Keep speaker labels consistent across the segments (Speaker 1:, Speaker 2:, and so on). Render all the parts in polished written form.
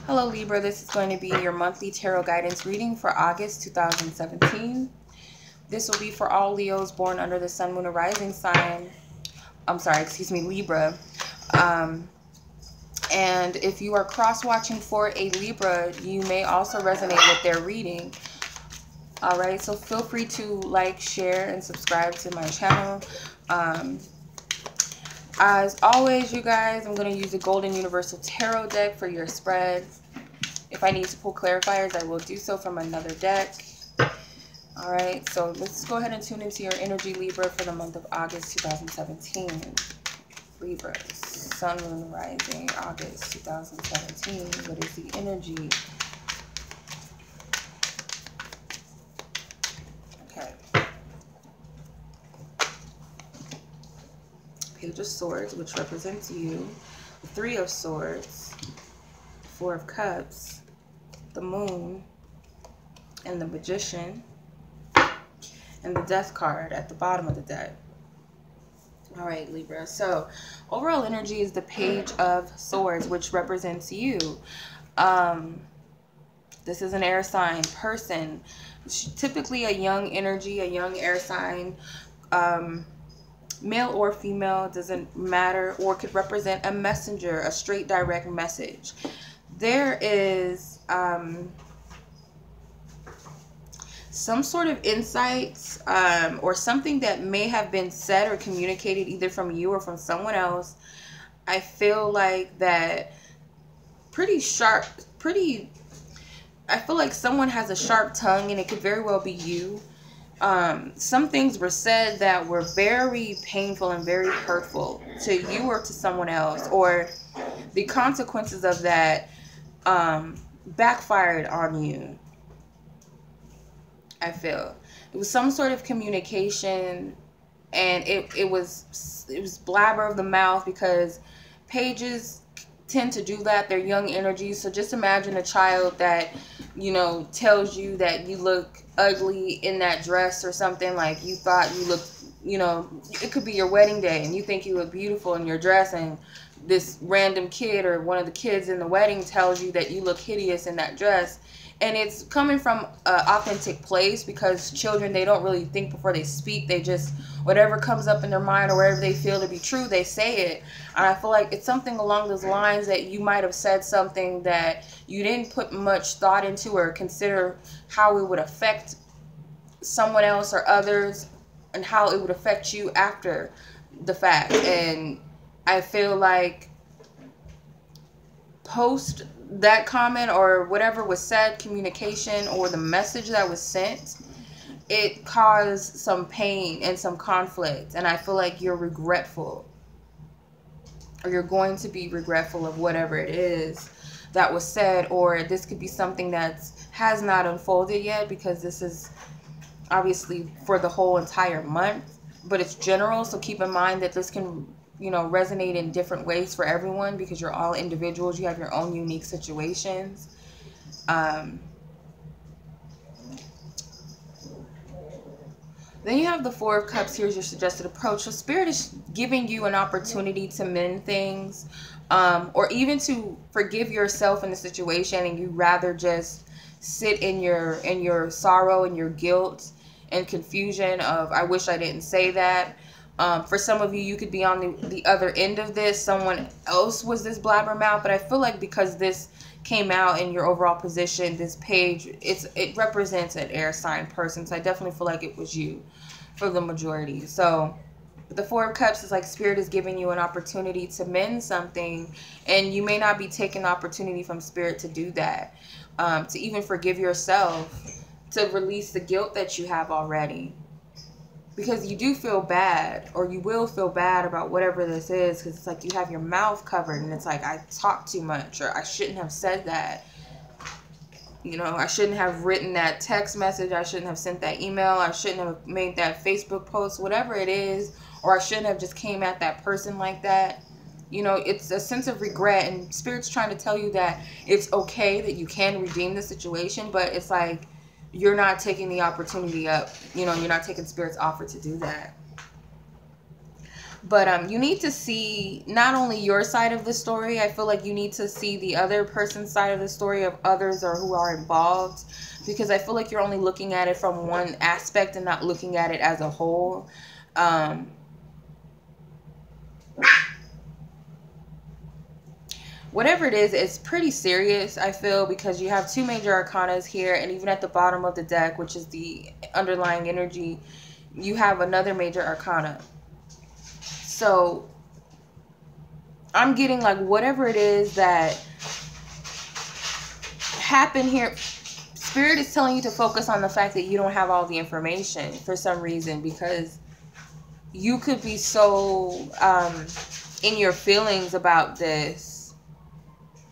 Speaker 1: Hello Libra, this is going to be your monthly tarot guidance reading for August 2017. This will be for all Leos born under the sun, moon, or rising sign. Libra. And if you are cross-watching for a Libra, you may also resonate with their reading. Alright, so feel free to like, share, and subscribe to my channel. As always, you guys, I'm going to use the Golden Universal Tarot deck for your spread. If I need to pull clarifiers, I will do so from another deck. Alright, so let's go ahead and tune into your energy, Libra, for the month of August 2017. Libra, Sun, Moon, Rising, August 2017. What is the energy? Okay. Page of Swords, which represents you. The Three of Swords. The Four of Cups. The Moon. And the Magician. And the Death card at the bottom of the deck. Alright, Libra. So, overall energy is the Page of Swords, which represents you. This is an air sign person. Typically a young energy, a young air sign. Male or female, doesn't matter, or could represent a messenger, a straight direct message. There is some sort of insights or something that may have been said or communicated either from you or from someone else. I feel like that pretty sharp, I feel like someone has a sharp tongue, and it could very well be you. Some things were said that were very painful and very hurtful to you or to someone else, or the consequences of that backfired on you. I feel it was some sort of communication, and it was blabber of the mouth, because pages tend to do that. They're young energies. So just imagine a child that, you know, tells you that you look ugly in that dress or something. Like, you thought you looked, you know, it could be your wedding day and you think you look beautiful in your dress, and this random kid or one of the kids in the wedding tells you that you look hideous in that dress. And it's coming from an authentic place, because children, they don't really think before they speak. They just, whatever comes up in their mind or whatever they feel to be true, they say it. And I feel like it's something along those lines, that you might have said something that you didn't put much thought into or consider how it would affect someone else or others, and how it would affect you after the fact. And I feel like post that comment or whatever was said, communication, or the message that was sent, it caused some pain and some conflict. And I feel like you're regretful, or you're going to be regretful of whatever it is that was said. Or this could be something that has not unfolded yet, because this is obviously for the whole entire month, but it's general. So keep in mind that this can, you know, resonate in different ways for everyone, because you're all individuals. You have your own unique situations. Then you have the Four of Cups. Here's your suggested approach. So Spirit is giving you an opportunity to mend things, or even to forgive yourself in the situation, and you rather just sit in your sorrow and your guilt and confusion of, I wish I didn't say that. For some of you, you could be on the other end of this. Someone else was this blabbermouth. But I feel like because this came out in your overall position, this page, it represents an air sign person. So I definitely feel like it was you for the majority. So the Four of Cups is like Spirit is giving you an opportunity to mend something. And you may not be taking the opportunity from Spirit to do that. To even forgive yourself, to release the guilt that you have already. Because you do feel bad, or you will feel bad about whatever this is, because it's like you have your mouth covered, and it's like, I talked too much, or I shouldn't have said that. You know, I shouldn't have written that text message, I shouldn't have sent that email, I shouldn't have made that Facebook post, whatever it is, or I shouldn't have just came at that person like that. You know, it's a sense of regret, and Spirit's trying to tell you that it's okay, that you can redeem the situation, but it's like, you're not taking the opportunity up. You know, you're not taking Spirit's offer to do that. But you need to see not only your side of the story. I feel like you need to see the other person's side of the story, of others or who are involved, because I feel like you're only looking at it from one aspect and not looking at it as a whole. Whatever it is, it's pretty serious, I feel, because you have two major arcanas here, and even at the bottom of the deck, which is the underlying energy, you have another major arcana. So I'm getting like whatever it is that happened here, Spirit is telling you to focus on the fact that you don't have all the information for some reason, because you could be so in your feelings about this.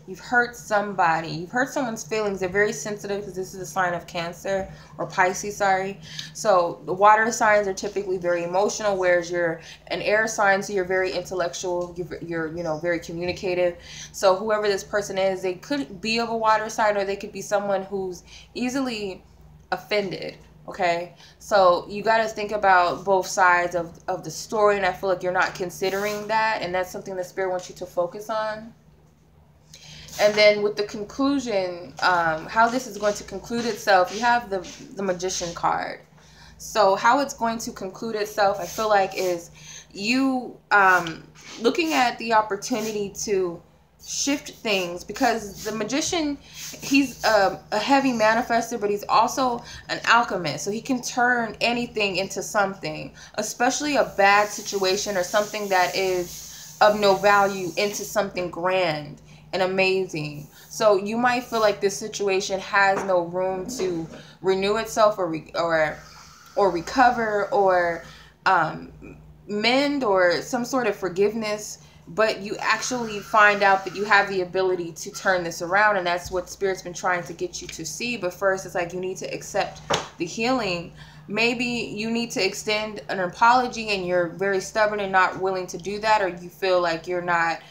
Speaker 1: You've hurt somebody. You've hurt someone's feelings. They're very sensitive, because this is a sign of Cancer or Pisces, sorry. So the water signs are typically very emotional, whereas you're an air sign, so you're very intellectual. You're you know, very communicative. So whoever this person is, they could be of a water sign, or they could be someone who's easily offended. Okay, so you got to think about both sides of the story, and I feel like you're not considering that, and that's something the Spirit wants you to focus on. And then with the conclusion, how this is going to conclude itself, you have the Magician card. So how it's going to conclude itself, I feel like, is you looking at the opportunity to shift things, because the Magician, he's a heavy manifester, but he's also an alchemist. So he can turn anything into something, especially a bad situation or something that is of no value, into something grand and amazing. So you might feel like this situation has no room to renew itself or recover or mend or some sort of forgiveness, but you actually find out that you have the ability to turn this around, and that's what Spirit's been trying to get you to see. But first, it's like you need to accept the healing. Maybe you need to extend an apology and you're very stubborn and not willing to do that, or you feel like you're not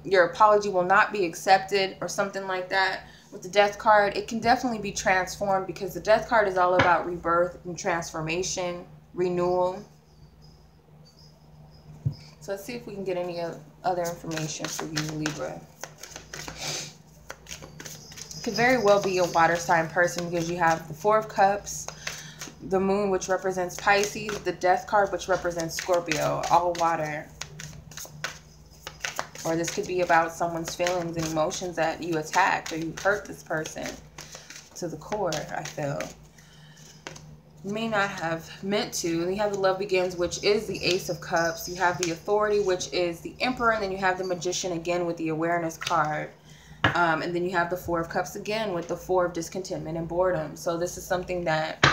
Speaker 1: your apology will not be accepted or something like that. With the Death card, it can definitely be transformed, because the Death card is all about rebirth and transformation, renewal. So let's see if we can get any other information for you, Libra. It could very well be a water sign person, because you have the Four of Cups, the Moon, which represents Pisces, the Death card, which represents Scorpio, all water. Or this could be about someone's feelings and emotions that you attacked, or you hurt this person to the core, I feel. You may not have meant to. And you have the Love Begins, which is the Ace of Cups. You have the Authority, which is the Emperor. And then you have the Magician again with the Awareness card. And then you have the Four of Cups again with the Four of Discontentment and Boredom. So this is something that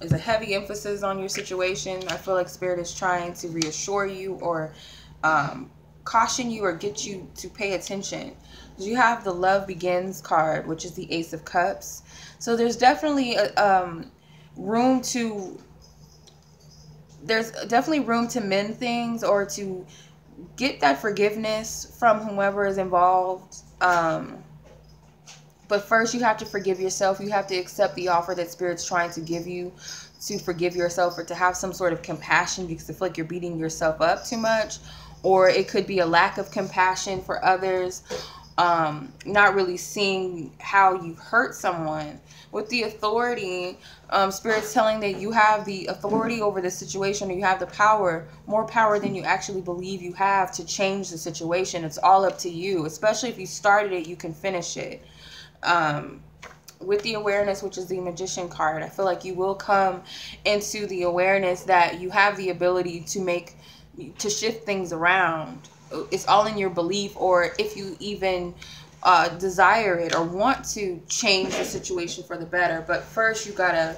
Speaker 1: is a heavy emphasis on your situation. I feel like Spirit is trying to reassure you, or caution you, or get you to pay attention. You have the Love Begins card, which is the Ace of Cups. So there's definitely room to mend things, or to get that forgiveness from whomever is involved. But first you have to forgive yourself. You have to accept the offer that Spirit's trying to give you, to forgive yourself, or to have some sort of compassion, because I feel like you're beating yourself up too much. Or it could be a lack of compassion for others, not really seeing how you've hurt someone. With the Authority, Spirit's telling that you have the authority over the situation, or you have the power, more power than you actually believe you have, to change the situation. It's all up to you. Especially if you started it, you can finish it. With the Awareness, which is the Magician card, I feel like you will come into the awareness that you have the ability to shift things around. It's all in your belief, or if you even desire it or want to change the situation for the better. But first you gotta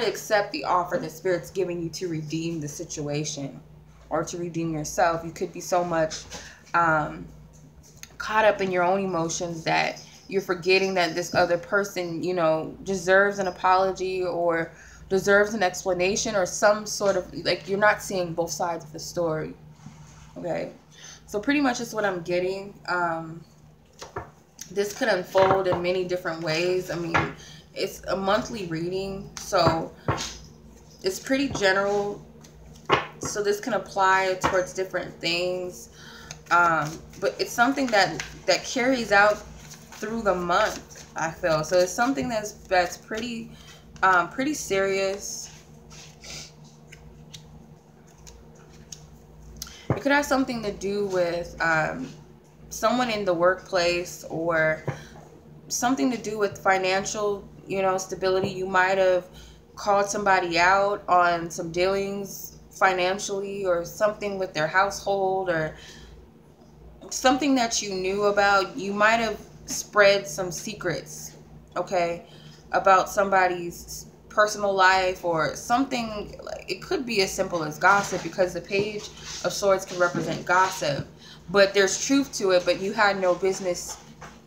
Speaker 1: accept the offer that Spirit's giving you to redeem the situation, or to redeem yourself. You could be so much caught up in your own emotions that you're forgetting that this other person, you know, deserves an apology, or deserves an explanation, or some sort of, like, you're not seeing both sides of the story. Okay, so pretty much that's what I'm getting. This could unfold in many different ways. I mean, it's a monthly reading, so it's pretty general So this can apply towards different things. But it's something that carries out through the month, I feel. So it's something that's pretty pretty serious. It could have something to do with someone in the workplace, or something to do with financial, you know, stability. You might have called somebody out on some dealings financially, or something with their household, or something that you knew about. You might have spread some secrets, okay, about somebody's personal life, or something. It could be as simple as gossip, because the Page of Swords can represent gossip, but there's truth to it. But you had no business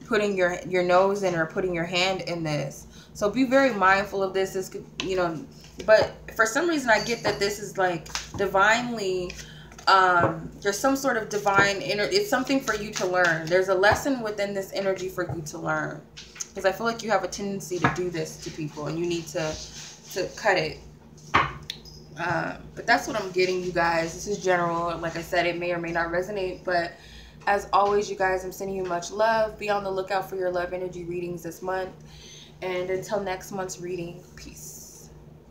Speaker 1: putting your nose in, or putting your hand in this. So be very mindful of this. This could, you know, but for some reason I get that this is like divinely, there's some sort of divine it's something for you to learn. There's a lesson within this energy for you to learn, because I feel like you have a tendency to do this to people, and you need to cut it. But that's what I'm getting, you guys. This is general. Like I said, it may or may not resonate, but as always, you guys, I'm sending you much love. Be on the lookout for your love energy readings this month. And until next month's reading, peace.